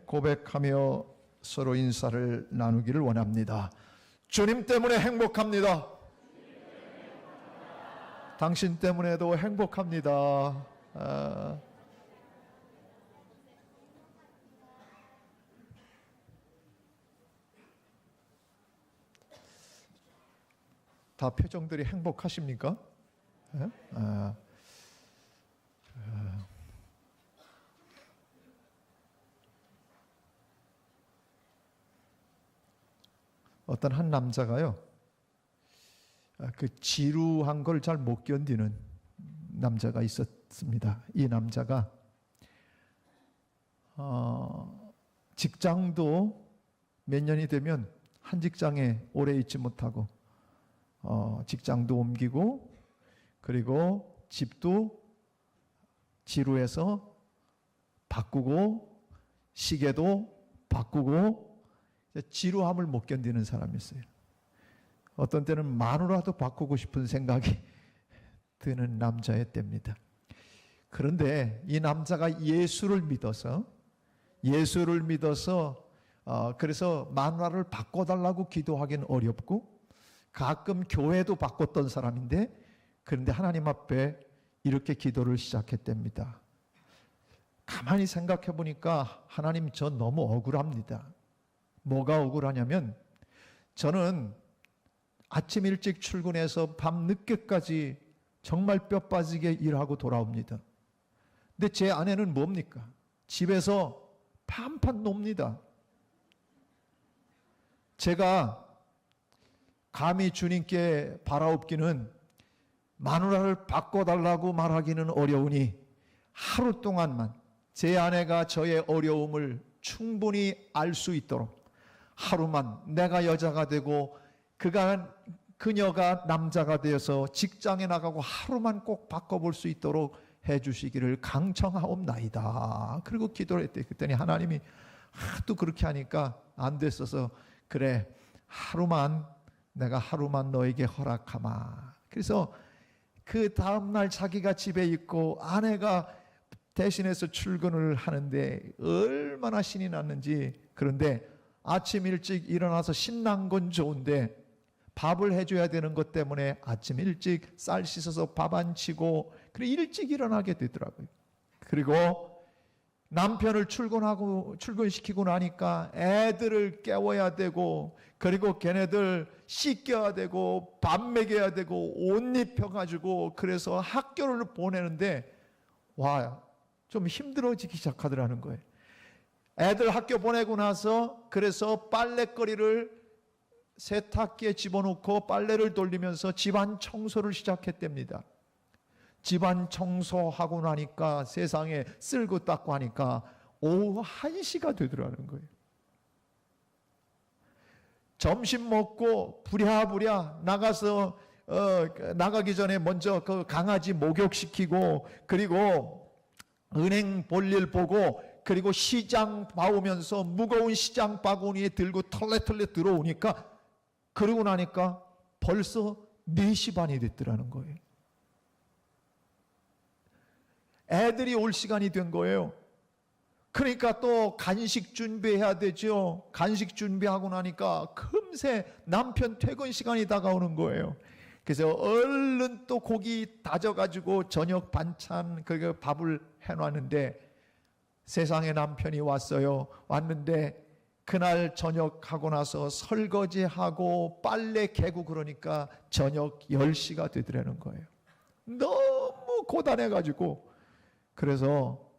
고백하며 서로 인사를 나누기를 원합니다. 주님 때문에 행복합니다. 당신 때문에도 행복합니다. 다 표정들이 행복하십니까? 어떤 한 남자가요, 그 지루한 걸 잘 못 견디는 남자가 있었습니다. 이 남자가 직장도 몇 년이 되면 한 직장에 오래 있지 못하고 직장도 옮기고, 그리고 집도 지루해서 바꾸고, 시계도 바꾸고, 지루함을 못 견디는 사람이었어요. 어떤 때는 마누라도 바꾸고 싶은 생각이 드는 남자였답니다. 그런데 이 남자가 예수를 믿어서 그래서 마누라를 바꿔달라고 기도하기는 어렵고, 가끔 교회도 바꿨던 사람인데, 그런데 하나님 앞에 이렇게 기도를 시작했답니다. 가만히 생각해 보니까 하나님, 저 너무 억울합니다. 뭐가 억울하냐면, 저는 아침 일찍 출근해서 밤 늦게까지 정말 뼈 빠지게 일하고 돌아옵니다. 근데 제 아내는 뭡니까? 집에서 판판 놉니다. 제가 감히 주님께 바라옵기는, 마누라를 바꿔달라고 말하기는 어려우니 하루 동안만 제 아내가 저의 어려움을 충분히 알 수 있도록 하루만 내가 여자가 되고 그녀가 남자가 되어서 직장에 나가고 하루만 꼭 바꿔볼 수 있도록 해주시기를 강청하옵나이다. 그리고 기도를 했대요. 그랬더니 하나님이 하도 그렇게 하니까 안 됐어서, 그래, 내가 하루만 너에게 허락하마. 그래서 그 다음날 자기가 집에 있고 아내가 대신해서 출근을 하는데 얼마나 신이 났는지. 그런데 아침 일찍 일어나서 신난 건 좋은데 밥을 해줘야 되는 것 때문에 아침 일찍 쌀 씻어서 밥 안 치고 그래 일찍 일어나게 되더라고요. 그리고 남편을 출근시키고 나니까 애들을 깨워야 되고, 그리고 걔네들 씻겨야 되고 밥 먹여야 되고 옷 입혀가지고, 그래서 학교를 보내는데 좀 힘들어지기 시작하더라는 거예요. 애들 학교 보내고 나서 그래서 빨래거리를 세탁기에 집어넣고 빨래를 돌리면서 집안 청소를 시작했답니다. 집안 청소하고 나니까 세상에 쓸고 닦고 하니까 오후 1시가 되더라는 거예요. 점심 먹고 부랴부랴 나가서 나가기 전에 먼저 그 강아지 목욕시키고, 그리고 은행 볼일 보고, 그리고 시장 봐오면서 무거운 시장 바구니에 들고 털레털레 들어오니까, 그러고 나니까 벌써 4시 반이 됐더라는 거예요. 애들이 올 시간이 된 거예요. 그러니까 또 간식 준비해야 되죠. 간식 준비하고 나니까 금세 남편 퇴근 시간이 다가오는 거예요. 그래서 얼른 또 고기 다져가지고 저녁 반찬 그 밥을 해놨는데, 세상에 남편이 왔는데 그날 저녁하고 나서 설거지하고 빨래 개고 그러니까 저녁 10시가 되더라는 거예요. 너무 고단해가지고 그래서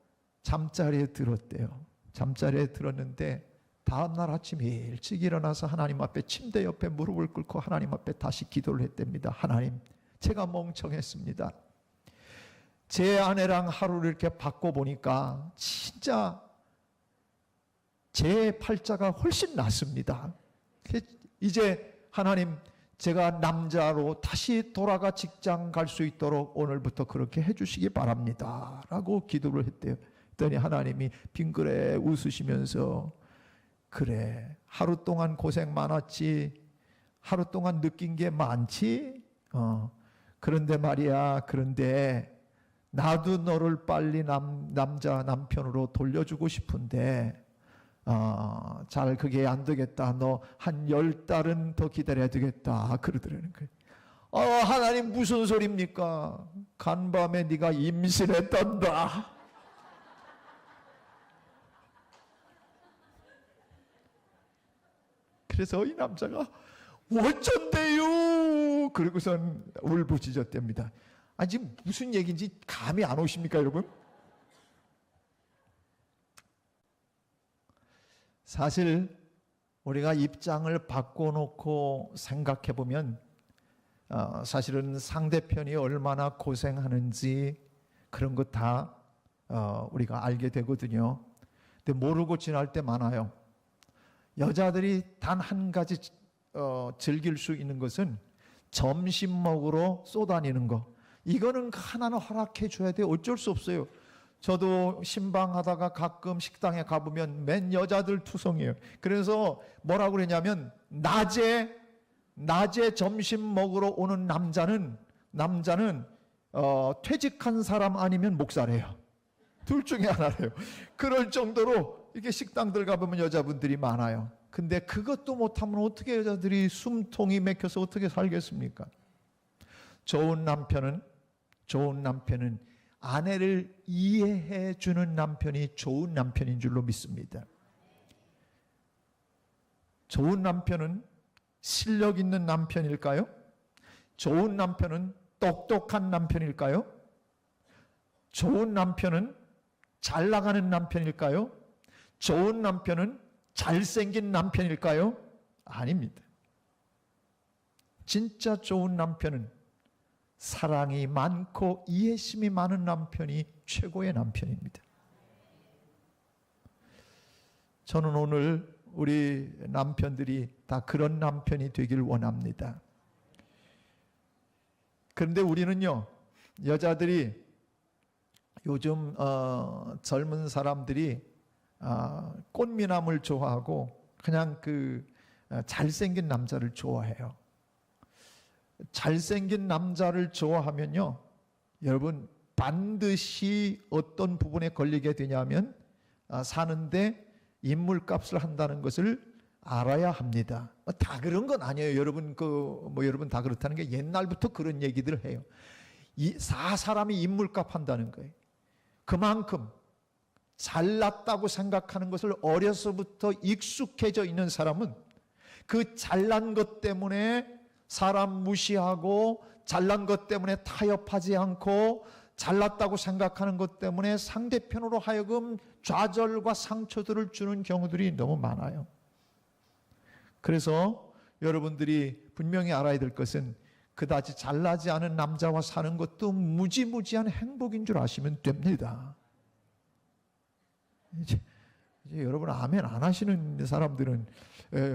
잠자리에 들었대요. 잠자리에 들었는데 다음날 아침 일찍 일어나서 하나님 앞에 침대 옆에 무릎을 꿇고 하나님 앞에 다시 기도를 했답니다. 하나님, 제가 멍청했습니다. 제 아내랑 하루를 이렇게 바꿔보니까 진짜 제 팔자가 훨씬 낫습니다. 이제 하나님, 제가 남자로 다시 돌아가 직장 갈 수 있도록 오늘부터 그렇게 해주시기 바랍니다 라고 기도를 했대요. 그랬더니 하나님이 빙그레 웃으시면서, 그래, 하루 동안 고생 많았지, 하루 동안 느낀 게 많지, 그런데 말이야, 나도 너를 빨리 남편으로 돌려주고 싶은데 잘 그게 안 되겠다. 너 한 10달은 더 기다려야 되겠다. 그러더라는 거예요. 하나님 무슨 소리입니까? 간밤에 네가 임신했단다. 그래서 이 남자가 어쩐대요? 그러고선 울부짖었답니다. 지금 무슨 얘기인지 감이 안 오십니까, 여러분? 사실 우리가 입장을 바꿔놓고 생각해 보면 사실은 상대편이 얼마나 고생하는지 그런 것 다 우리가 알게 되거든요. 근데 모르고 지날 때 많아요. 여자들이 단 한 가지 즐길 수 있는 것은 점심 먹으러 쏘다니는 거. 이거는 하나는 허락해 줘야 돼요. 어쩔 수 없어요. 저도 신방하다가 가끔 식당에 가보면 맨 여자들 투성이에요. 그래서 뭐라고 그러냐면 낮에 점심 먹으러 오는 남자는 퇴직한 사람 아니면 목사래요. 둘 중에 하나래요. 그럴 정도로 이렇게 식당들 가보면 여자분들이 많아요. 근데 그것도 못하면 어떻게 여자들이 숨통이 막혀서 어떻게 살겠습니까? 좋은 남편은 아내를 이해해 주는 남편이 좋은 남편인 줄로 믿습니다. 좋은 남편은 실력 있는 남편일까요? 좋은 남편은 똑똑한 남편일까요? 좋은 남편은 잘 나가는 남편일까요? 좋은 남편은 잘생긴 남편일까요? 아닙니다. 진짜 좋은 남편은 사랑이 많고 이해심이 많은 남편이 최고의 남편입니다. 저는 오늘 우리 남편들이 다 그런 남편이 되길 원합니다. 그런데 우리는요, 여자들이 요즘 젊은 사람들이 꽃미남을 좋아하고 그냥 잘생긴 남자를 좋아해요. 잘생긴 남자를 좋아하면요, 여러분 반드시 어떤 부분에 걸리게 되냐면 사는데 인물값을 한다는 것을 알아야 합니다. 다 그런 건 아니에요. 여러분 여러분 다 그렇다는 게 옛날부터 그런 얘기들을 해요. 사람이 인물값 한다는 거예요. 그만큼 잘났다고 생각하는 것을 어려서부터 익숙해져 있는 사람은 그 잘난 것 때문에 사람 무시하고 잘난 것 때문에 타협하지 않고 잘났다고 생각하는 것 때문에 상대편으로 하여금 좌절과 상처들을 주는 경우들이 너무 많아요. 그래서 여러분들이 분명히 알아야 될 것은 그다지 잘나지 않은 남자와 사는 것도 무지무지한 행복인 줄 아시면 됩니다. 이제 여러분 아멘 안 하시는 사람들은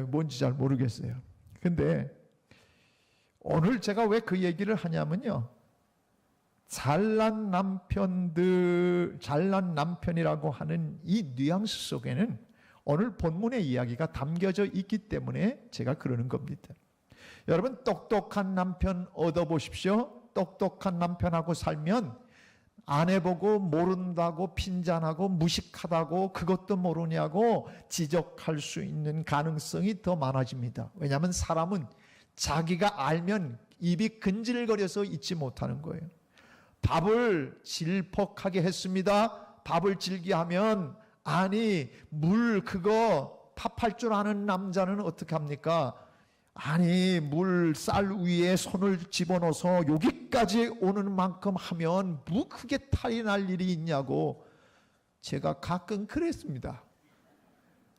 뭔지 잘 모르겠어요. 근데 오늘 제가 왜 그 얘기를 하냐면요, 잘난 남편이라고 하는 이 뉘앙스 속에는 오늘 본문의 이야기가 담겨져 있기 때문에 제가 그러는 겁니다. 여러분 똑똑한 남편 얻어보십시오. 똑똑한 남편하고 살면 아내 보고 모른다고 핀잔하고 무식하다고 그것도 모르냐고 지적할 수 있는 가능성이 더 많아집니다. 왜냐하면 사람은 자기가 알면 입이 근질거려서 잊지 못하는 거예요. 밥을 질퍽하게 했습니다. 밥을 질게 하면 아니 물 그거 팝할 줄 아는 남자는 어떻게 합니까? 아니 물 쌀 위에 손을 집어넣어서 여기까지 오는 만큼 하면 뭐 크게 탈이 날 일이 있냐고 제가 가끔 그랬습니다.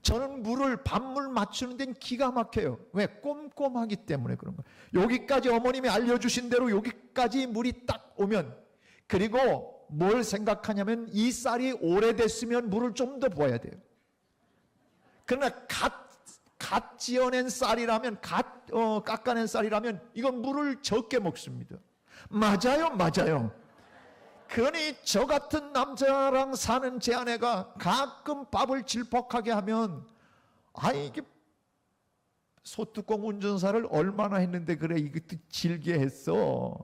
저는 밥물 맞추는 데는 기가 막혀요. 왜? 꼼꼼하기 때문에 그런 거예요. 여기까지 어머님이 알려주신 대로 여기까지 물이 딱 오면, 그리고 뭘 생각하냐면 이 쌀이 오래됐으면 물을 좀 더 부어야 돼요. 그러나 갓 지어낸 쌀이라면 깎아낸 쌀이라면 이건 물을 적게 먹습니다. 맞아요. 그러니 저 같은 남자랑 사는 제 아내가 가끔 밥을 질퍽하게 하면 이게 소뚜껑 운전사를 얼마나 했는데 그래 이것도 질게 했어,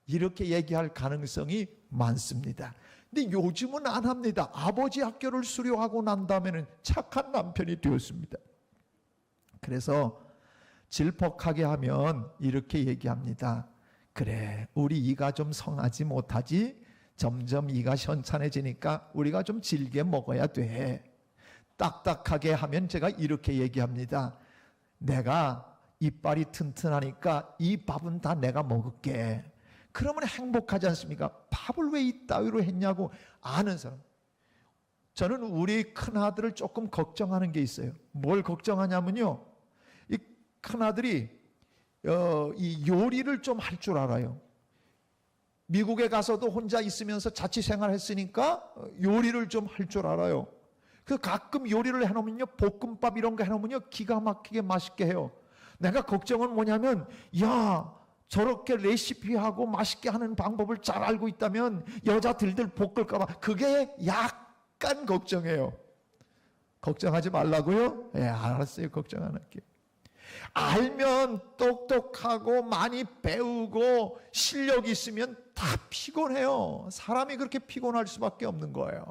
이렇게 얘기할 가능성이 많습니다. 근데 요즘은 안 합니다. 아버지 학교를 수료하고 난 다음에는 착한 남편이 되었습니다. 그래서 질퍽하게 하면 이렇게 얘기합니다. 그래, 우리 이가 좀 성하지 못하지? 점점 이가 현찬해지니까 우리가 좀 질게 먹어야 돼. 딱딱하게 하면 제가 이렇게 얘기합니다. 내가 이빨이 튼튼하니까 이 밥은 다 내가 먹을게. 그러면 행복하지 않습니까? 밥을 왜 이따위로 했냐고 아는 사람. 저는 우리 큰아들을 조금 걱정하는 게 있어요. 뭘 걱정하냐면요, 이 큰아들이 이 요리를 좀 할 줄 알아요. 미국에 가서도 혼자 있으면서 자취생활 했으니까 요리를 좀 할 줄 알아요. 그 가끔 요리를 해놓으면요, 볶음밥 이런 거 해놓으면요, 기가 막히게 맛있게 해요. 내가 걱정은 뭐냐면, 야, 저렇게 레시피하고 맛있게 하는 방법을 잘 알고 있다면 여자들들 볶을까 봐 그게 약간 걱정해요. 걱정하지 말라고요? 예, 알았어요. 걱정 안 할게요. 알면 똑똑하고 많이 배우고 실력이 있으면 다 피곤해요. 사람이 그렇게 피곤할 수밖에 없는 거예요.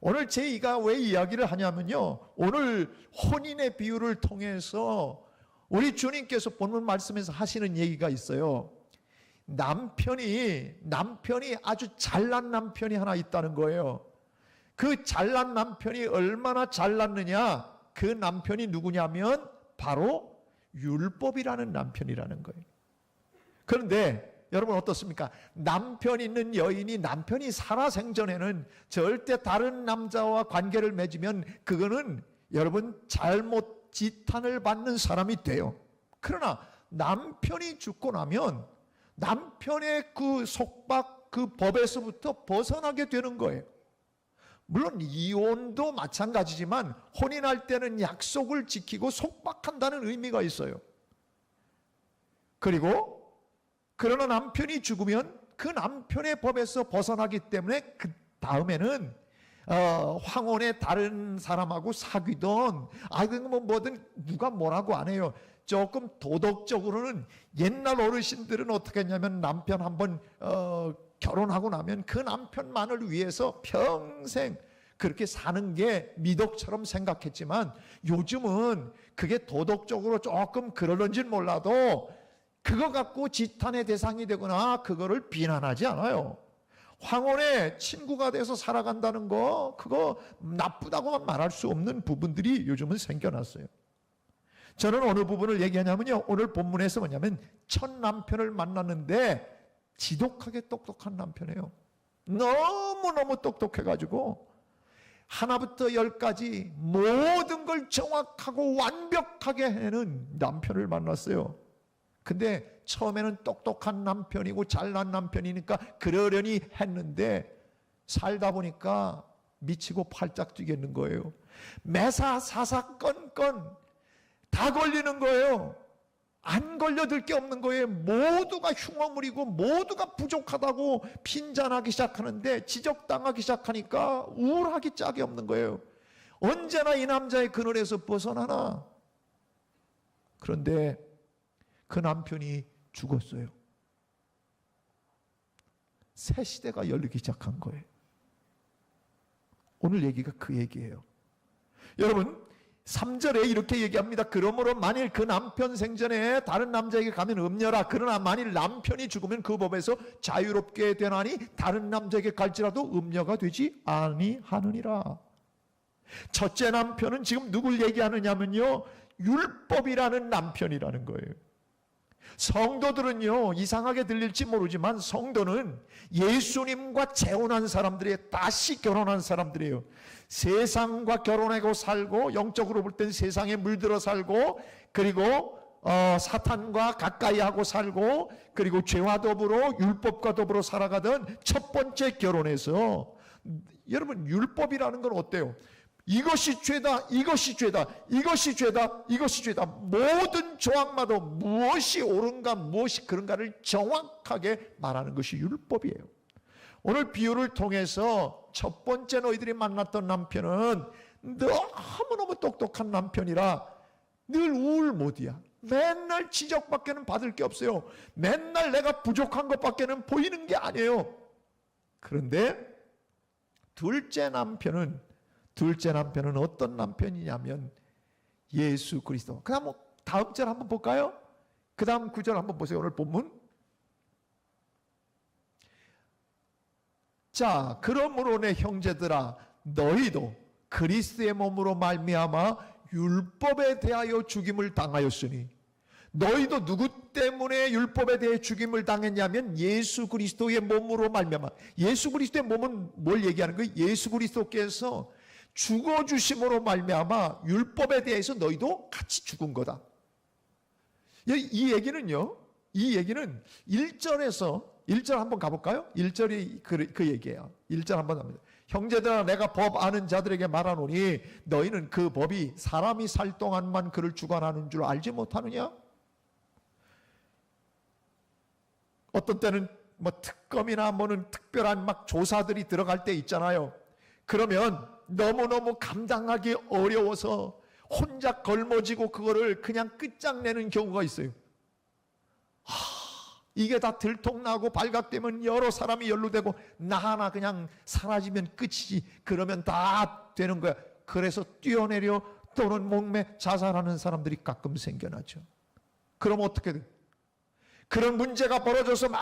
오늘 제 이가 왜 이야기를 하냐면요, 오늘 혼인의 비유를 통해서 우리 주님께서 본문 말씀에서 하시는 얘기가 있어요. 남편이 아주 잘난 남편이 하나 있다는 거예요. 그 잘난 남편이 얼마나 잘났느냐, 그 남편이 누구냐면 바로 율법이라는 남편이라는 거예요. 그런데 여러분 어떻습니까? 남편 있는 여인이 남편이 살아생전에는 절대 다른 남자와 관계를 맺으면 그거는 여러분 잘못 지탄을 받는 사람이 돼요. 그러나 남편이 죽고 나면 남편의 그 속박, 그 법에서부터 벗어나게 되는 거예요. 물론 이혼도 마찬가지지만 혼인할 때는 약속을 지키고 속박한다는 의미가 있어요. 그리고 그러나 남편이 죽으면 그 남편의 법에서 벗어나기 때문에 그 다음에는 황혼의 다른 사람하고 사귀던 뭐든 누가 뭐라고 안 해요. 조금 도덕적으로는 옛날 어르신들은 어떻게 했냐면 남편 한번 결혼하고 나면 그 남편만을 위해서 평생 그렇게 사는 게 미덕처럼 생각했지만 요즘은 그게 도덕적으로 조금 그러는지는 몰라도 그거 갖고 지탄의 대상이 되거나 그거를 비난하지 않아요. 황혼의 친구가 돼서 살아간다는 거, 그거 나쁘다고만 말할 수 없는 부분들이 요즘은 생겨났어요. 저는 어느 부분을 얘기하냐면요, 오늘 본문에서 뭐냐면 첫 남편을 만났는데 지독하게 똑똑한 남편이에요. 너무너무 똑똑해가지고 하나부터 열까지 모든 걸 정확하고 완벽하게 해내는 남편을 만났어요. 근데 처음에는 똑똑한 남편이고 잘난 남편이니까 그러려니 했는데 살다 보니까 미치고 팔짝 뛰겠는 거예요. 매사 사사건건 다 걸리는 거예요. 안 걸려들 게 없는 거예요. 모두가 흉어물이고 모두가 부족하다고 핀잔하기 시작하는데 지적당하기 시작하니까 우울하기 짝이 없는 거예요. 언제나 이 남자의 그늘에서 벗어나나. 그런데 그 남편이 죽었어요. 새 시대가 열리기 시작한 거예요. 오늘 얘기가 그 얘기예요. 여러분 3절에 이렇게 얘기합니다. 그러므로 만일 그 남편 생전에 다른 남자에게 가면 음녀라. 그러나 만일 남편이 죽으면 그 법에서 자유롭게 되나니 다른 남자에게 갈지라도 음녀가 되지 아니하느니라. 첫째 남편은 지금 누굴 얘기하느냐면요, 율법이라는 남편이라는 거예요. 성도들은요, 이상하게 들릴지 모르지만 성도는 예수님과 재혼한 사람들이에요. 다시 결혼한 사람들이에요. 세상과 결혼하고 살고 영적으로 볼 땐 세상에 물들어 살고 그리고 사탄과 가까이 하고 살고 그리고 죄와 더불어 율법과 더불어 살아가던 첫 번째 결혼에서 여러분 율법이라는 건 어때요? 이것이 죄다, 이것이 죄다, 이것이 죄다, 이것이 죄다. 모든 조항마다 무엇이 옳은가, 무엇이 그런가를 정확하게 말하는 것이 율법이에요. 오늘 비유를 통해서 첫 번째 너희들이 만났던 남편은 너무너무 똑똑한 남편이라 늘 우울모드야. 맨날 지적밖에는 받을 게 없어요. 맨날 내가 부족한 것밖에는 보이는 게 아니에요. 그런데 둘째 남편은 어떤 남편이냐면 예수 그리스도. 그 다음 절 한번 볼까요? 그 다음 구절 한번 보세요. 오늘 본문. 자, 그러므로 내 형제들아, 너희도 그리스도의 몸으로 말미암아 율법에 대하여 죽임을 당하였으니, 너희도 누구 때문에 율법에 대해 죽임을 당했냐면 예수 그리스도의 몸으로 말미암아. 예수 그리스도의 몸은 뭘 얘기하는 거예요? 예수 그리스도께서 죽어주심으로 말미암아 율법에 대해서 너희도 같이 죽은 거다. 이 얘기는 1절 한번 가볼까요? 1절이 그 얘기예요. 1절 한번 합니다. 형제들아, 내가 법 아는 자들에게 말하노니 너희는 그 법이 사람이 살 동안만 그를 주관하는 줄 알지 못하느냐? 어떤 때는 특검이나 뭐는 특별한 조사들이 들어갈 때 있잖아요. 그러면 너무너무 감당하기 어려워서 혼자 걸머지고 그거를 그냥 끝장내는 경우가 있어요. 이게 다 들통나고 발각되면 여러 사람이 연루되고 나 하나 그냥 사라지면 끝이지. 그러면 다 되는 거야. 그래서 뛰어내려 또는 목매 자살하는 사람들이 가끔 생겨나죠. 그럼 어떻게 돼? 그런 문제가 벌어져서 막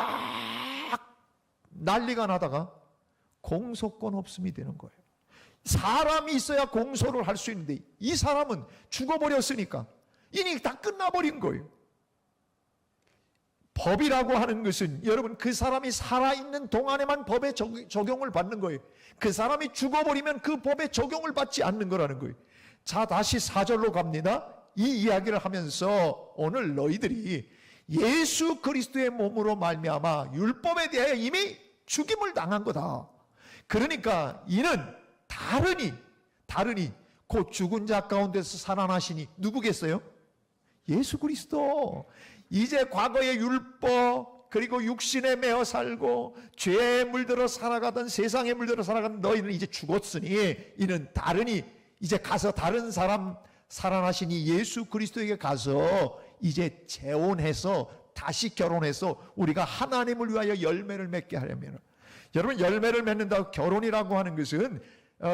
난리가 나다가 공소권 없음이 되는 거예요. 사람이 있어야 공소를 할 수 있는데 이 사람은 죽어버렸으니까 이미 다 끝나버린 거예요. 법이라고 하는 것은 여러분 그 사람이 살아있는 동안에만 법의 적용을 받는 거예요. 그 사람이 죽어버리면 그 법의 적용을 받지 않는 거라는 거예요. 자, 다시 4절로 갑니다. 이 이야기를 하면서 오늘 너희들이 예수 그리스도의 몸으로 말미암아 율법에 대하여 이미 죽임을 당한 거다. 그러니까 이는 다르니 곧 죽은 자 가운데서 살아나시니 누구겠어요? 예수 그리스도. 이제 과거의 율법 그리고 육신에 매어 살고 죄에 물들어 살아가던 세상에 물들어 살아가던 너희는 이제 죽었으니 이는 다르니 이제 가서 다른 사람 살아나시니 예수 그리스도에게 가서 이제 재혼해서 다시 결혼해서 우리가 하나님을 위하여 열매를 맺게 하려면, 여러분 열매를 맺는다고 결혼이라고 하는 것은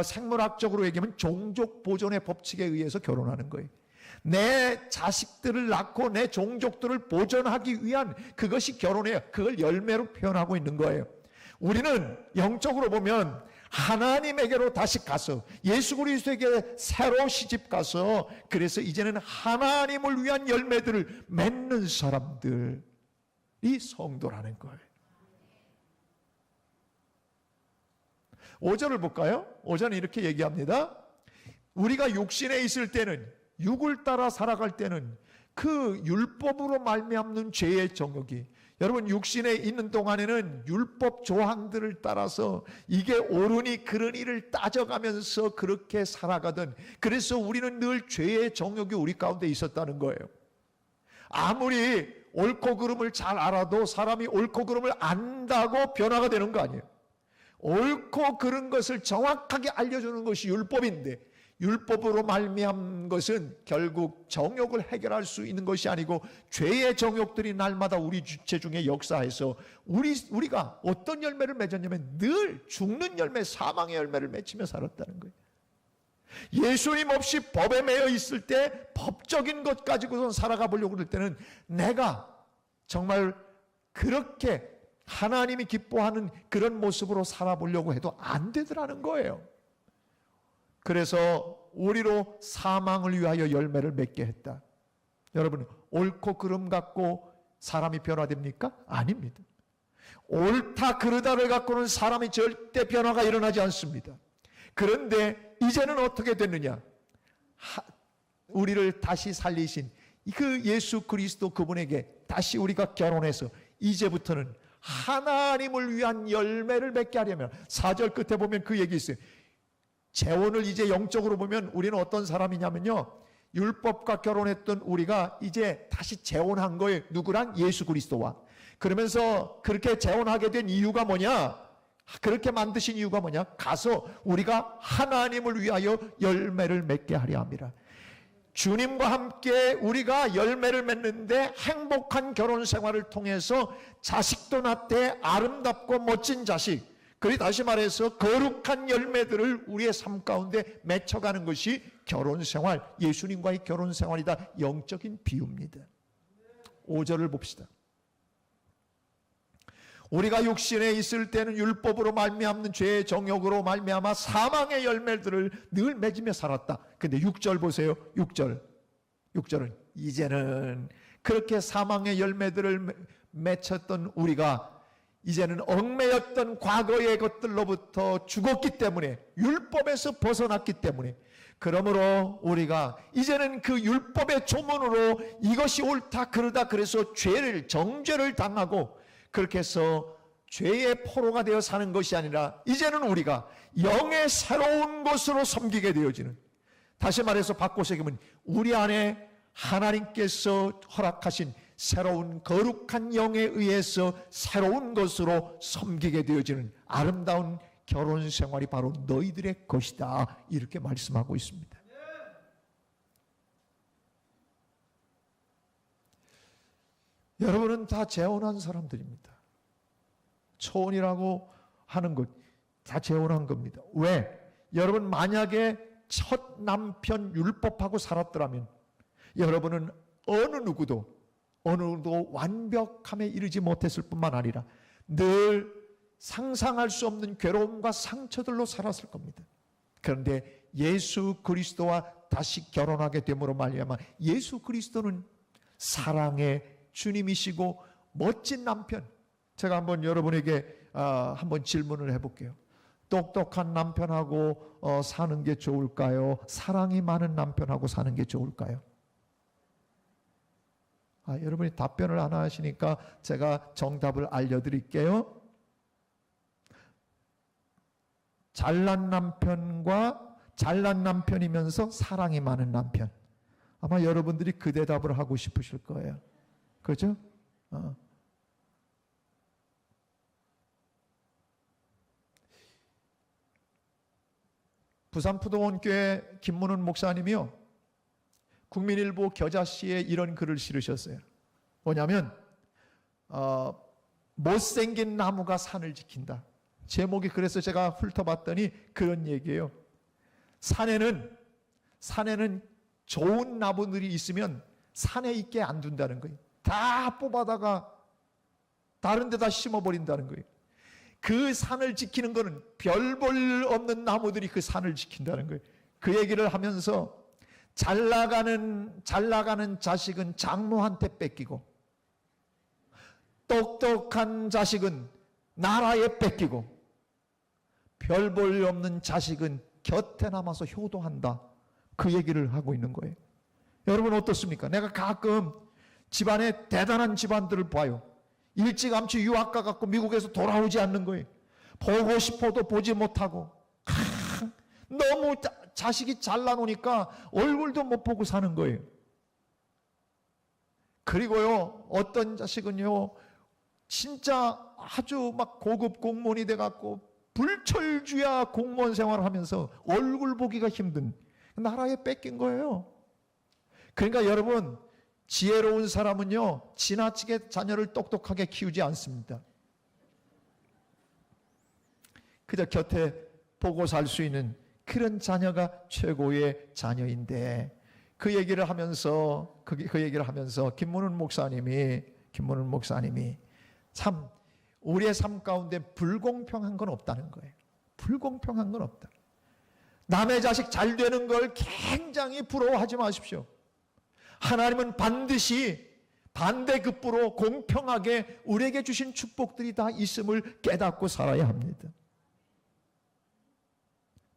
생물학적으로 얘기하면 종족 보존의 법칙에 의해서 결혼하는 거예요. 내 자식들을 낳고 내 종족들을 보존하기 위한 그것이 결혼이에요. 그걸 열매로 표현하고 있는 거예요. 우리는 영적으로 보면 하나님에게로 다시 가서 예수 그리스도에게 새로 시집 가서 그래서 이제는 하나님을 위한 열매들을 맺는 사람들이 성도라는 거예요. 5절을 볼까요? 5절은 이렇게 얘기합니다. 우리가 육신에 있을 때는, 육을 따라 살아갈 때는 그 율법으로 말미암는 죄의 정욕이, 여러분 육신에 있는 동안에는 율법 조항들을 따라서 이게 옳으니 그러니를 따져가면서 그렇게 살아가던, 그래서 우리는 늘 죄의 정욕이 우리 가운데 있었다는 거예요. 아무리 옳고 그름을 잘 알아도 사람이 옳고 그름을 안다고 변화가 되는 거 아니에요. 옳고 그른 것을 정확하게 알려주는 것이 율법인데, 율법으로 말미암은 것은 결국 정욕을 해결할 수 있는 것이 아니고 죄의 정욕들이 날마다 우리 주체 중에 역사해서 우리가 어떤 열매를 맺었냐면 늘 죽는 열매, 사망의 열매를 맺히며 살았다는 거예요. 예수님 없이 법에 매여 있을 때 법적인 것 가지고선 살아가 보려고 그럴 때는 내가 정말 그렇게 하나님이 기뻐하는 그런 모습으로 살아보려고 해도 안 되더라는 거예요. 그래서 우리로 사망을 위하여 열매를 맺게 했다. 여러분, 옳고 그름 갖고 사람이 변화됩니까? 아닙니다. 옳다 그르다를 갖고는 사람이 절대 변화가 일어나지 않습니다. 그런데 이제는 어떻게 됐느냐? 우리를 다시 살리신 그 예수 그리스도 그분에게 다시 우리가 결혼해서 이제부터는 하나님을 위한 열매를 맺게 하려면, 4절 끝에 보면 그 얘기 있어요. 재혼을 이제 영적으로 보면 우리는 어떤 사람이냐면요, 율법과 결혼했던 우리가 이제 다시 재혼한 거예요. 누구랑? 예수 그리스도와. 그러면서 그렇게 재혼하게 된 이유가 뭐냐? 그렇게 만드신 이유가 뭐냐? 가서 우리가 하나님을 위하여 열매를 맺게 하려 합니다. 주님과 함께 우리가 열매를 맺는데 행복한 결혼 생활을 통해서 자식도 낳되 아름답고 멋진 자식, 그리 다시 말해서 거룩한 열매들을 우리의 삶 가운데 맺혀가는 것이 결혼생활, 예수님과의 결혼생활이다. 영적인 비유입니다. 5절을 봅시다. 우리가 육신에 있을 때는 율법으로 말미암는 죄의 정욕으로 말미암아 사망의 열매들을 늘 맺으며 살았다. 근데 6절 보세요. 6절은 이제는 그렇게 사망의 열매들을 맺혔던 우리가 이제는 얽매였던 과거의 것들로부터 죽었기 때문에, 율법에서 벗어났기 때문에, 그러므로 우리가 이제는 그 율법의 조문으로 이것이 옳다 그러다 그래서 정죄를 당하고 그렇게 해서 죄의 포로가 되어 사는 것이 아니라 이제는 우리가 영의 새로운 것으로 섬기게 되어지는, 다시 말해서 바꿔서 얘기하면 우리 안에 하나님께서 허락하신 새로운 거룩한 영에 의해서 새로운 것으로 섬기게 되어지는 아름다운 결혼 생활이 바로 너희들의 것이다. 이렇게 말씀하고 있습니다. 여러분은 다 재혼한 사람들입니다. 초혼이라고 하는 것 다 재혼한 겁니다. 왜? 여러분 만약에 첫 남편 율법하고 살았더라면 여러분은 어느 누구도 완벽함에 이르지 못했을 뿐만 아니라 늘 상상할 수 없는 괴로움과 상처들로 살았을 겁니다. 그런데 예수 그리스도와 다시 결혼하게 됨으로 말미암아 예수 그리스도는 사랑의 주님이시고 멋진 남편. 제가 한번 여러분에게 한번 질문을 해볼게요. 똑똑한 남편하고 사는 게 좋을까요? 사랑이 많은 남편하고 사는 게 좋을까요? 여러분이 답변을 안 하시니까 제가 정답을 알려드릴게요. 잘난 남편이면서 사랑이 많은 남편. 아마 여러분들이 그 대답을 하고 싶으실 거예요. 그렇죠? 부산푸동원교회 김문훈 목사님이요, 국민일보 겨자씨에 이런 글을 실으셨어요. 뭐냐면 못생긴 나무가 산을 지킨다. 제목이 그래서 제가 훑어봤더니 그런 얘기예요. 산에는 좋은 나무들이 있으면 산에 있게 안 둔다는 거예요. 다 뽑아다가 다른 데다 심어버린다는 거예요. 그 산을 지키는 거는 별 볼 없는 나무들이 그 산을 지킨다는 거예요. 그 얘기를 하면서 잘 나가는 자식은 장모한테 뺏기고 똑똑한 자식은 나라에 뺏기고 별 볼 없는 자식은 곁에 남아서 효도한다. 그 얘기를 하고 있는 거예요. 여러분 어떻습니까? 내가 가끔 집안에 대단한 집안들을 봐요. 일찌감치 유학 가갖고 미국에서 돌아오지 않는 거예요. 보고 싶어도 보지 못하고 너무 자식이 잘나노니까 얼굴도 못 보고 사는 거예요. 그리고요, 어떤 자식은요 진짜 아주 막 고급 공무원이 돼갖고 불철주야 공무원 생활을 하면서 얼굴 보기가 힘든, 나라에 뺏긴 거예요. 그러니까 여러분, 지혜로운 사람은요 지나치게 자녀를 똑똑하게 키우지 않습니다. 그저 곁에 보고 살 수 있는 그런 자녀가 최고의 자녀인데, 그 얘기를 하면서 김문훈 목사님이 참 우리의 삶 가운데 불공평한 건 없다는 거예요. 불공평한 건 없다. 남의 자식 잘 되는 걸 굉장히 부러워하지 마십시오. 하나님은 반드시 반대급부로 공평하게 우리에게 주신 축복들이 다 있음을 깨닫고 살아야 합니다.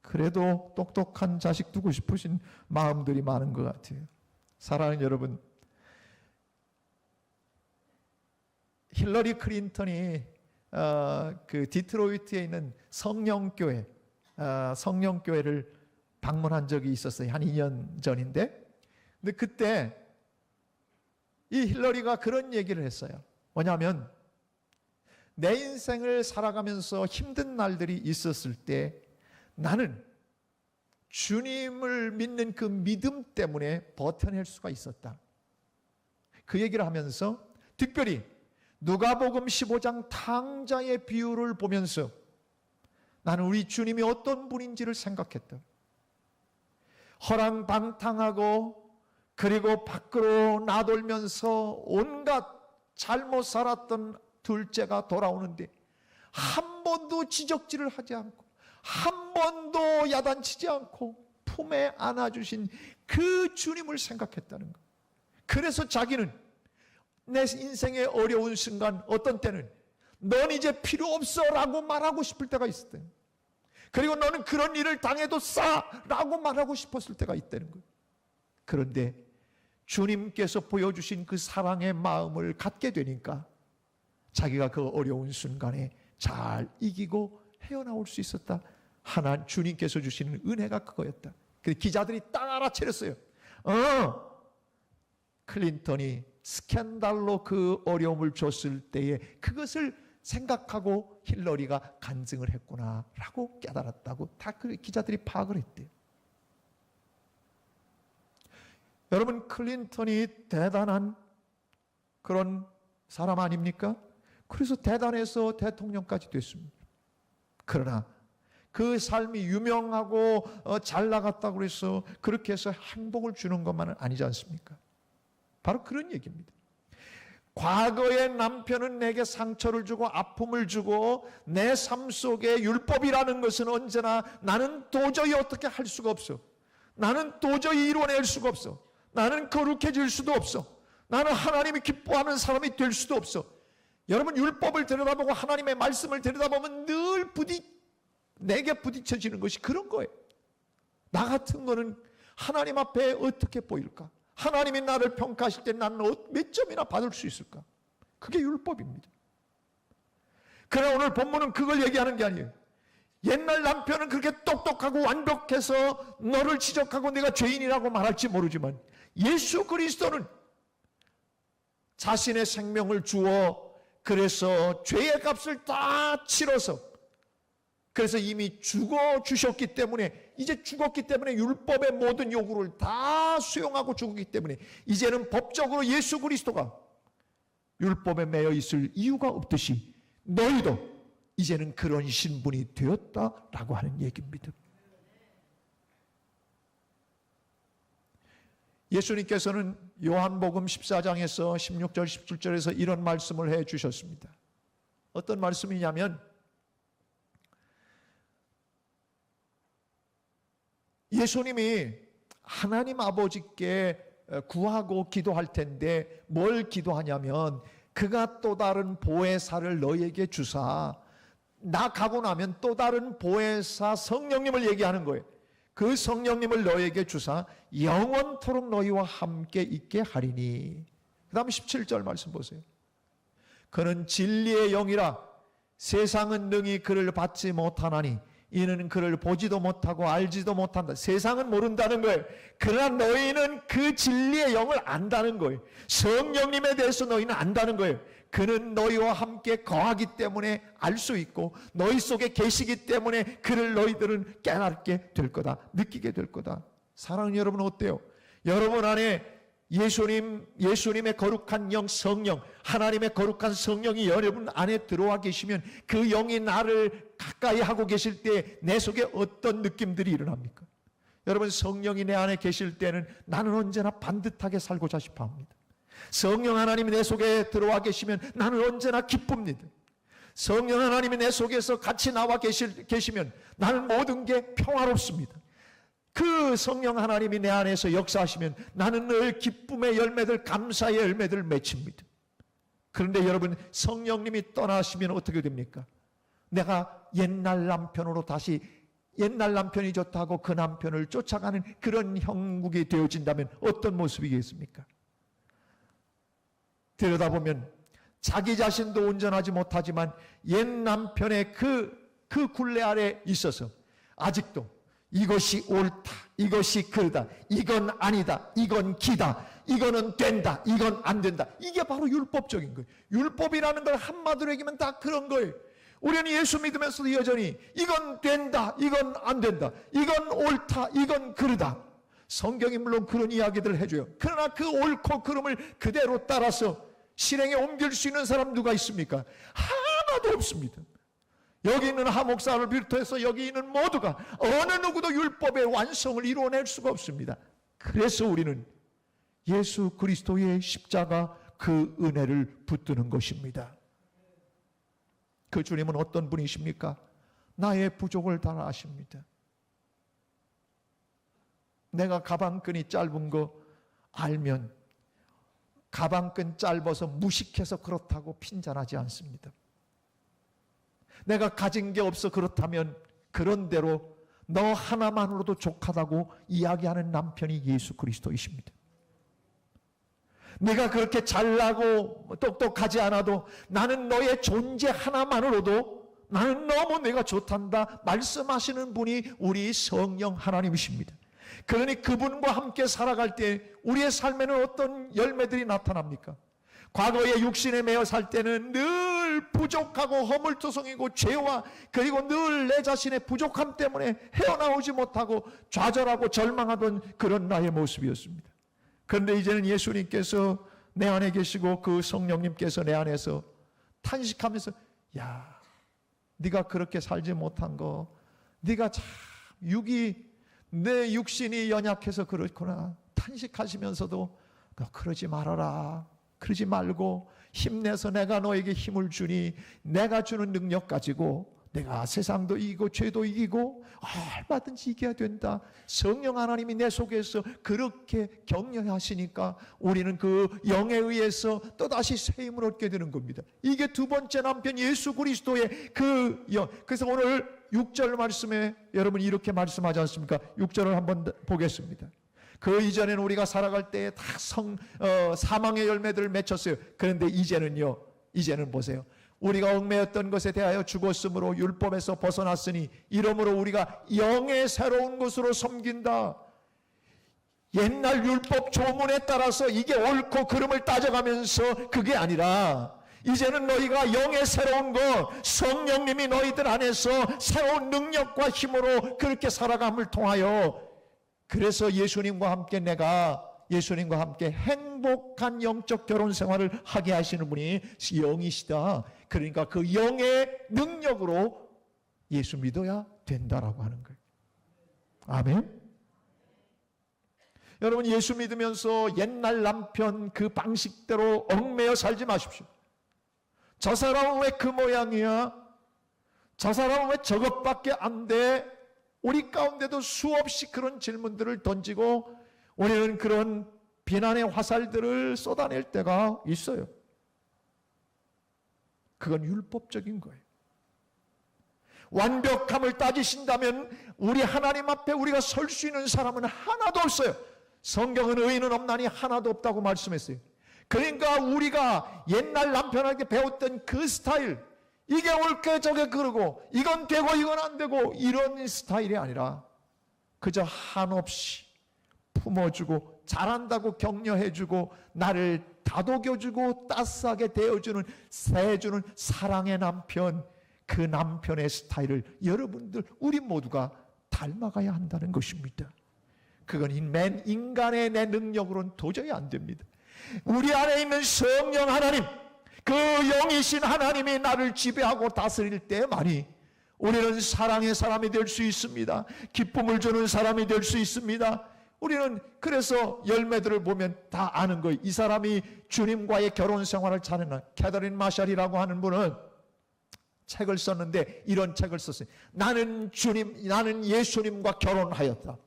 그래도 똑똑한 자식 두고 싶으신 마음들이 많은 것 같아요. 사랑하는 여러분, 힐러리 클린턴이 그 디트로이트에 있는 성령교회를 방문한 적이 있었어요. 한 2년 전인데, 근데 그때 이 힐러리가 그런 얘기를 했어요. 뭐냐면 내 인생을 살아가면서 힘든 날들이 있었을 때 나는 주님을 믿는 그 믿음 때문에 버텨낼 수가 있었다. 그 얘기를 하면서 특별히 누가복음 15장 탕자의 비유를 보면서 나는 우리 주님이 어떤 분인지를 생각했다. 허랑방탕하고 그리고 밖으로 나돌면서 온갖 잘못 살았던 둘째가 돌아오는데 한 번도 지적질을 하지 않고 한 번도 야단치지 않고 품에 안아주신 그 주님을 생각했다는 것. 그래서 자기는 내 인생의 어려운 순간 어떤 때는 넌 이제 필요 없어 라고 말하고 싶을 때가 있을 때, 그리고 너는 그런 일을 당해도 싸 라고 말하고 싶었을 때가 있다는 거예요. 그런데 주님께서 보여주신 그 사랑의 마음을 갖게 되니까 자기가 그 어려운 순간에 잘 이기고 헤어나올 수 있었다. 하나님 주님께서 주시는 은혜가 그거였다. 그래서 기자들이 딱 알아차렸어요. 클린턴이 스캔들로 그 어려움을 줬을 때에 그것을 생각하고 힐러리가 간증을 했구나라고 깨달았다고 다 그 기자들이 파악을 했대요. 여러분, 클린턴이 대단한 그런 사람 아닙니까? 그래서 대단해서 대통령까지 됐습니다. 그러나 그 삶이 유명하고 잘 나갔다고 해서 그렇게 해서 행복을 주는 것만은 아니지 않습니까? 바로 그런 얘기입니다. 과거의 남편은 내게 상처를 주고 아픔을 주고 내 삶 속에 율법이라는 것은 언제나 나는 도저히 어떻게 할 수가 없어. 나는 도저히 이뤄낼 수가 없어. 나는 거룩해질 수도 없어. 나는 하나님이 기뻐하는 사람이 될 수도 없어. 여러분, 율법을 들여다보고 하나님의 말씀을 들여다보면 늘 내게 부딪혀지는 것이 그런 거예요. 나 같은 거는 하나님 앞에 어떻게 보일까? 하나님이 나를 평가하실 때 나는 몇 점이나 받을 수 있을까? 그게 율법입니다. 그러나 오늘 본문은 그걸 얘기하는 게 아니에요. 옛날 남편은 그렇게 똑똑하고 완벽해서 너를 지적하고 내가 죄인이라고 말할지 모르지만 예수 그리스도는 자신의 생명을 주어 그래서 죄의 값을 다 치러서 그래서 이미 죽어주셨기 때문에 이제 죽었기 때문에 율법의 모든 요구를 다 수용하고 죽었기 때문에 이제는 법적으로 예수 그리스도가 율법에 매여 있을 이유가 없듯이 너희도 이제는 그런 신분이 되었다라고 하는 얘기입니다. 예수님께서는 요한복음 14장에서 16절 17절에서 이런 말씀을 해 주셨습니다. 어떤 말씀이냐면 예수님이 하나님 아버지께 구하고 기도할 텐데 뭘 기도하냐면 그가 또 다른 보혜사를 너희에게 주사 나 가고 나면 또 다른 보혜사 성령님을 얘기하는 거예요. 그 성령님을 너희에게 주사 영원토록 너희와 함께 있게 하리니. 그 다음에 17절 말씀 보세요. 그는 진리의 영이라 세상은 능히 그를 받지 못하나니 이는 그를 보지도 못하고 알지도 못한다. 세상은 모른다는 거예요. 그러나 너희는 그 진리의 영을 안다는 거예요. 성령님에 대해서 너희는 안다는 거예요. 그는 너희와 함께 거하기 때문에 알 수 있고 너희 속에 계시기 때문에 그를 너희들은 깨닫게 될 거다. 느끼게 될 거다. 사랑하는 여러분 어때요? 여러분 안에 예수님의 거룩한 영 성령, 하나님의 거룩한 성령이 여러분 안에 들어와 계시면 그 영이 나를 가까이 하고 계실 때 내 속에 어떤 느낌들이 일어납니까? 여러분, 성령이 내 안에 계실 때는 나는 언제나 반듯하게 살고자 싶어 합니다. 성령 하나님이 내 속에 들어와 계시면 나는 언제나 기쁩니다. 성령 하나님이 내 속에서 같이 나와 계시면 나는 모든 게 평화롭습니다. 그 성령 하나님이 내 안에서 역사하시면 나는 늘 기쁨의 열매들, 감사의 열매들을 맺힙니다. 그런데 여러분, 성령님이 떠나시면 어떻게 됩니까? 내가 옛날 남편으로 다시 옛날 남편이 좋다고 그 남편을 쫓아가는 그런 형국이 되어진다면 어떤 모습이겠습니까? 들여다보면 자기 자신도 온전하지 못하지만 옛 남편의 그 굴레 아래 있어서 아직도 이것이 옳다, 이것이 그르다, 이건 아니다, 이건 기다, 이거는 된다, 이건 안 된다. 이게 바로 율법적인 거예요. 율법이라는 걸 한마디로 얘기하면 다 그런 거예요. 우리는 예수 믿으면서도 여전히 이건 된다, 이건 안 된다, 이건 옳다, 이건 그르다. 성경이 물론 그런 이야기들을 해줘요. 그러나 그 옳고 그름을 그대로 따라서 실행에 옮길 수 있는 사람 누가 있습니까? 하나도 없습니다. 여기 있는 하목사를 비롯해서 여기 있는 모두가 어느 누구도 율법의 완성을 이루어낼 수가 없습니다. 그래서 우리는 예수 그리스도의 십자가 그 은혜를 붙드는 것입니다. 그 주님은 어떤 분이십니까? 나의 부족을 다 아십니다. 내가 가방끈이 짧은 거 알면 가방끈 짧아서 무식해서 그렇다고 핀잔하지 않습니다. 내가 가진 게 없어 그렇다면 그런 대로 너 하나만으로도 족하다고 이야기하는 남편이 예수 그리스도이십니다. 네가 그렇게 잘나고 똑똑하지 않아도 나는 너의 존재 하나만으로도 나는 너무 내가 좋단다 말씀하시는 분이 우리 성령 하나님이십니다. 그러니 그분과 함께 살아갈 때 우리의 삶에는 어떤 열매들이 나타납니까? 과거에 육신에 매여 살 때는 늘 부족하고 허물투성이고 죄와 그리고 늘 내 자신의 부족함 때문에 헤어나오지 못하고 좌절하고 절망하던 그런 나의 모습이었습니다. 그런데 이제는 예수님께서 내 안에 계시고 그 성령님께서 내 안에서 탄식하면서 야, 네가 그렇게 살지 못한 거 네가 참 내 육신이 연약해서 그렇구나 탄식하시면서도 그러지 말아라. 그러지 말고 힘내서 내가 너에게 힘을 주니 내가 주는 능력 가지고 내가 세상도 이기고 죄도 이기고 얼마든지 이겨야 된다. 성령 하나님이 내 속에서 그렇게 격려하시니까 우리는 그 영에 의해서 또다시 새 힘을 얻게 되는 겁니다. 이게 두 번째 남편 예수 그리스도의 그 영. 그래서 오늘 6절 말씀에 여러분 이렇게 말씀하지 않습니까? 6절을 한번 보겠습니다. 그 이전에는 우리가 살아갈 때 다 사망의 열매들을 맺혔어요. 그런데 이제는 보세요. 우리가 얽매였던 것에 대하여 죽었으므로 율법에서 벗어났으니 이러므로 우리가 영의 새로운 것으로 섬긴다. 옛날 율법 조문에 따라서 이게 옳고 그름을 따져가면서 그게 아니라 이제는 너희가 영의 새로운 것, 성령님이 너희들 안에서 새로운 능력과 힘으로 그렇게 살아감을 통하여 그래서 예수님과 함께 행복한 영적 결혼 생활을 하게 하시는 분이 영이시다. 그러니까 그 영의 능력으로 예수 믿어야 된다라고 하는 거예요. 아멘. 여러분 예수 믿으면서 옛날 남편 그 방식대로 얽매여 살지 마십시오. 저 사람은 왜 그 모양이야? 저 사람은 왜 저것밖에 안 돼? 우리 가운데도 수없이 그런 질문들을 던지고 우리는 그런 비난의 화살들을 쏟아낼 때가 있어요. 그건 율법적인 거예요. 완벽함을 따지신다면 우리 하나님 앞에 우리가 설 수 있는 사람은 하나도 없어요. 성경은 의인은 없나니 하나도 없다고 말씀했어요. 그러니까 우리가 옛날 남편에게 배웠던 그 스타일, 이게 옳게 저게 그러고 이건 되고 이건 안 되고 이런 스타일이 아니라 그저 한없이 품어주고 잘한다고 격려해주고 나를 다독여주고 따스하게 대해주는 세주는 사랑의 남편, 그 남편의 스타일을 여러분들 우리 모두가 닮아가야 한다는 것입니다. 그건 인간의 내 능력으로는 도저히 안 됩니다. 우리 안에 있는 성령 하나님, 그 영이신 하나님이 나를 지배하고 다스릴 때만이 우리는 사랑의 사람이 될 수 있습니다. 기쁨을 주는 사람이 될 수 있습니다. 우리는 그래서 열매들을 보면 다 아는 거예요. 이 사람이 주님과의 결혼 생활을 잘했나. 캐더린 마샬이라고 하는 분은 책을 썼는데 이런 책을 썼어요. 나는 예수님과 결혼하였다.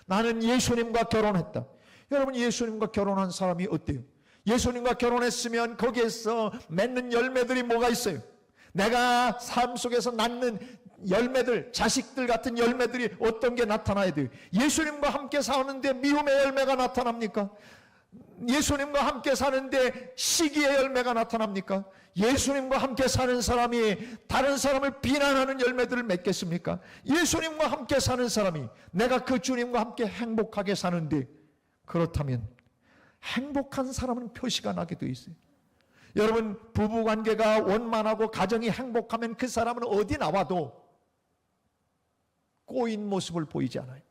나는 예수님과 결혼했다. 여러분 예수님과 결혼한 사람이 어때요? 예수님과 결혼했으면 거기에서 맺는 열매들이 뭐가 있어요? 내가 삶 속에서 낳는 열매들, 자식들 같은 열매들이 어떤 게 나타나야 돼요? 예수님과 함께 사는데 미움의 열매가 나타납니까? 예수님과 함께 사는데 시기의 열매가 나타납니까? 예수님과 함께 사는 사람이 다른 사람을 비난하는 열매들을 맺겠습니까? 예수님과 함께 사는 사람이 내가 그 주님과 함께 행복하게 사는데 그렇다면 행복한 사람은 표시가 나게 되어 있어요. 여러분 부부관계가 원만하고 가정이 행복하면 그 사람은 어디 나와도 꼬인 모습을 보이지 않아요.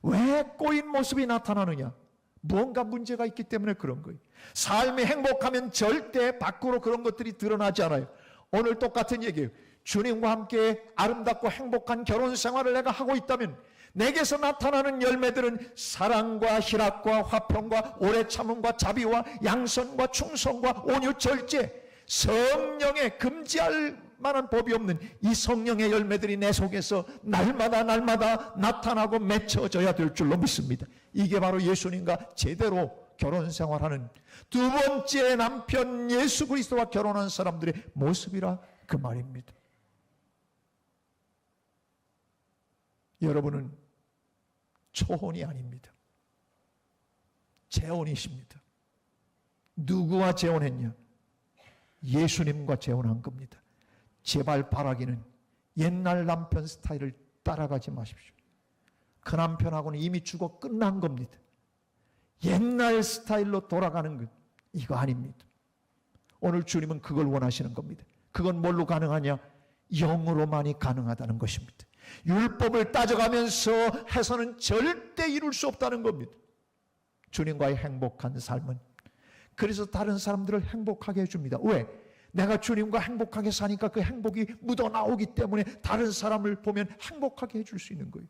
왜 꼬인 모습이 나타나느냐? 무언가 문제가 있기 때문에 그런 거예요. 삶이 행복하면 절대 밖으로 그런 것들이 드러나지 않아요. 오늘 똑같은 얘기예요. 주님과 함께 아름답고 행복한 결혼 생활을 내가 하고 있다면 내게서 나타나는 열매들은 사랑과 희락과 화평과 오래 참음과 자비와 양선과 충성과 온유 절제, 성령의 금지할 만한 법이 없는 이 성령의 열매들이 내 속에서 날마다 나타나고 맺혀져야 될 줄로 믿습니다. 이게 바로 예수님과 제대로 결혼 생활하는 두 번째 남편 예수 그리스도와 결혼한 사람들의 모습이라 그 말입니다. 여러분은 초혼이 아닙니다. 재혼이십니다. 누구와 재혼했냐? 예수님과 재혼한 겁니다. 제발 바라기는 옛날 남편 스타일을 따라가지 마십시오. 그 남편하고는 이미 죽어 끝난 겁니다. 옛날 스타일로 돌아가는 것, 이거 아닙니다. 오늘 주님은 그걸 원하시는 겁니다. 그건 뭘로 가능하냐? 영으로만이 가능하다는 것입니다. 율법을 따져가면서 해서는 절대 이룰 수 없다는 겁니다. 주님과의 행복한 삶은 그래서 다른 사람들을 행복하게 해줍니다. 왜? 내가 주님과 행복하게 사니까 그 행복이 묻어나오기 때문에 다른 사람을 보면 행복하게 해줄 수 있는 거예요.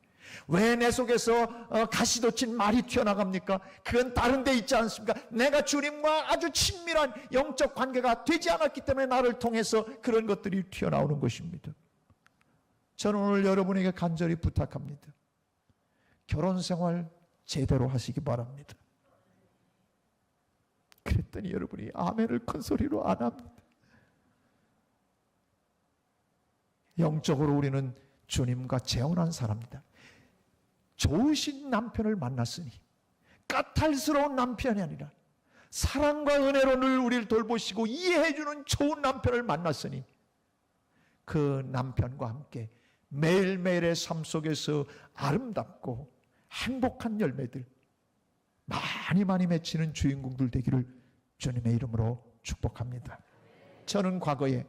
왜 내 속에서 가시돋친 말이 튀어나갑니까? 그건 다른 데 있지 않습니까? 내가 주님과 아주 친밀한 영적 관계가 되지 않았기 때문에 나를 통해서 그런 것들이 튀어나오는 것입니다. 저는 오늘 여러분에게 간절히 부탁합니다. 결혼생활 제대로 하시기 바랍니다. 그랬더니 여러분이 아멘을 큰 소리로 안 합니다. 영적으로 우리는 주님과 재혼한 사람입니다. 좋으신 남편을 만났으니 까탈스러운 남편이 아니라 사랑과 은혜로 늘 우리를 돌보시고 이해해주는 좋은 남편을 만났으니 그 남편과 함께 매일매일의 삶 속에서 아름답고 행복한 열매들 많이 맺히는 주인공들 되기를 주님의 이름으로 축복합니다. 저는 과거에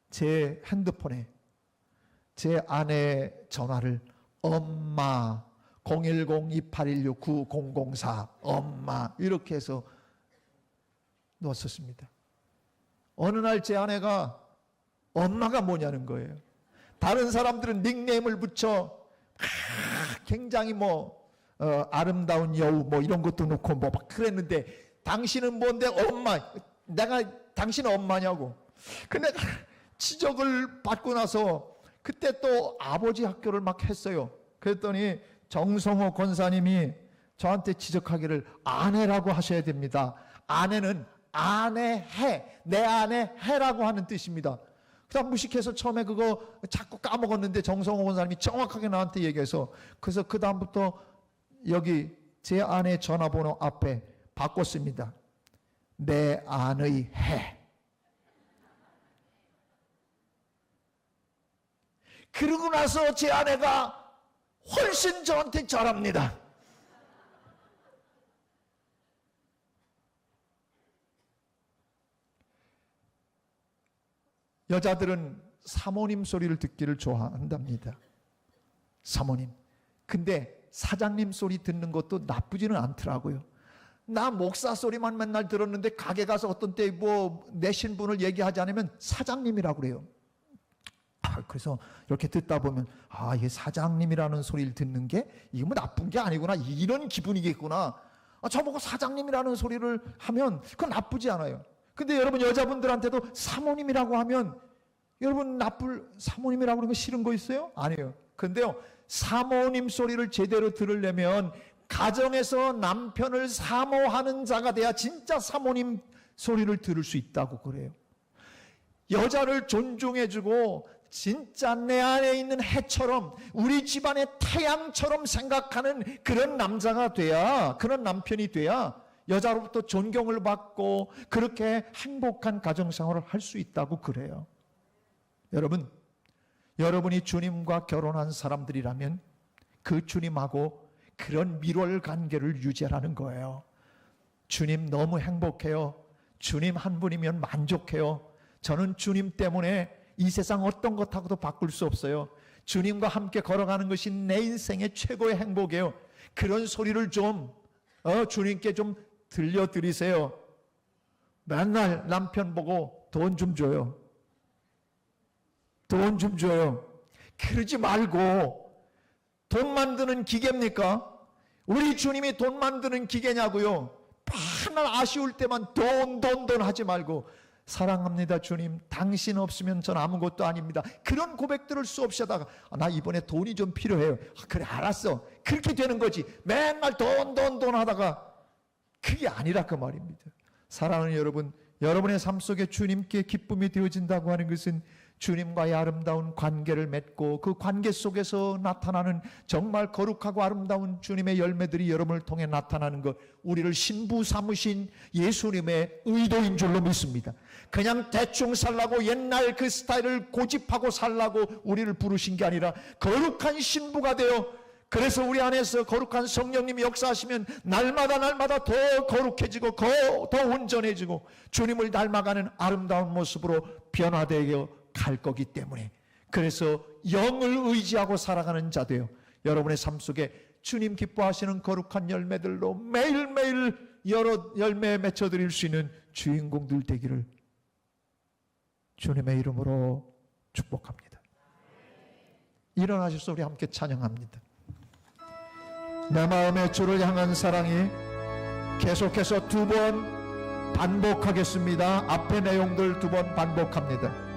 제 핸드폰에 제 아내의 전화를 엄마 010-2816-9004 엄마 이렇게 해서 넣었었습니다. 어느 날 제 아내가 엄마가 뭐냐는 거예요. 다른 사람들은 닉네임을 붙여 굉장히 아름다운 여우 이런 것도 넣고 막 그랬는데 당신은 뭔데 엄마, 내가 당신은 엄마냐고. 근데 지적을 받고 나서 그때 또 아버지 학교를 막 했어요. 그랬더니 정성호 권사님이 저한테 지적하기를 아내라고 하셔야 됩니다. 아내는 아내해, 내 아내 해라고 하는 뜻입니다. 그다음 무식해서 처음에 그거 자꾸 까먹었는데 정성호 권사님이 정확하게 나한테 얘기해서 그래서 그 다음부터 여기 제 아내 전화번호 앞에 바꿨습니다. 내 아내의 해. 그러고 나서 제 아내가 훨씬 저한테 잘합니다. 여자들은 사모님 소리를 듣기를 좋아한답니다. 사모님. 근데 사장님 소리 듣는 것도 나쁘지는 않더라고요. 나 목사 소리만 맨날 들었는데 가게 가서 어떤 때 내 신분을 얘기하지 않으면 사장님이라고 그래요. 그래서 이렇게 듣다 보면 이게 사장님이라는 소리를 듣는 게 이게 나쁜 게 아니구나 이런 기분이겠구나. 저보고 사장님이라는 소리를 하면 그건 나쁘지 않아요. 근데 여러분 여자분들한테도 사모님이라고 하면 여러분 사모님이라고 그러는 거 싫은 거 있어요? 아니에요. 근데요 사모님 소리를 제대로 들으려면 가정에서 남편을 사모하는 자가 돼야 진짜 사모님 소리를 들을 수 있다고 그래요. 여자를 존중해주고 진짜 내 안에 있는 해처럼 우리 집안의 태양처럼 생각하는 그런 남자가 돼야, 그런 남편이 돼야 여자로부터 존경을 받고 그렇게 행복한 가정생활을 할 수 있다고 그래요. 여러분, 여러분이 주님과 결혼한 사람들이라면 그 주님하고 그런 밀월 관계를 유지하라는 거예요. 주님 너무 행복해요. 주님 한 분이면 만족해요. 저는 주님 때문에 이 세상 어떤 것하고도 바꿀 수 없어요. 주님과 함께 걸어가는 것이 내 인생의 최고의 행복이에요. 그런 소리를 좀 주님께 좀 들려드리세요. 맨날 남편 보고 돈 좀 줘요. 돈 좀 줘요. 그러지 말고, 돈 만드는 기계입니까? 우리 주님이 돈 만드는 기계냐고요? 맨날 아쉬울 때만 돈 하지 말고, 사랑합니다 주님, 당신 없으면 전 아무것도 아닙니다, 그런 고백들을 수없이 하다가 나 이번에 돈이 좀 필요해요. 그래 알았어. 그렇게 되는 거지. 맨날 돈 하다가 그게 아니라 그 말입니다. 사랑하는 여러분, 여러분의 삶 속에 주님께 기쁨이 되어진다고 하는 것은 주님과의 아름다운 관계를 맺고 그 관계 속에서 나타나는 정말 거룩하고 아름다운 주님의 열매들이 여러분을 통해 나타나는 것, 우리를 신부 삼으신 예수님의 의도인 줄로 믿습니다. 그냥 대충 살라고, 옛날 그 스타일을 고집하고 살라고 우리를 부르신 게 아니라 거룩한 신부가 되어, 그래서 우리 안에서 거룩한 성령님이 역사하시면 날마다 더 거룩해지고 더 온전해지고 주님을 닮아가는 아름다운 모습으로 변화되어 갈 거기 때문에, 그래서 영을 의지하고 살아가는 자 되어 여러분의 삶 속에 주님 기뻐하시는 거룩한 열매들로 매일매일 여러 열매 맺혀드릴 수 있는 주인공들 되기를 주님의 이름으로 축복합니다. 일어나셔서 우리 함께 찬양합니다. 내 마음의 주를 향한 사랑이, 계속해서 2번 반복하겠습니다. 앞의 내용들 2번 반복합니다.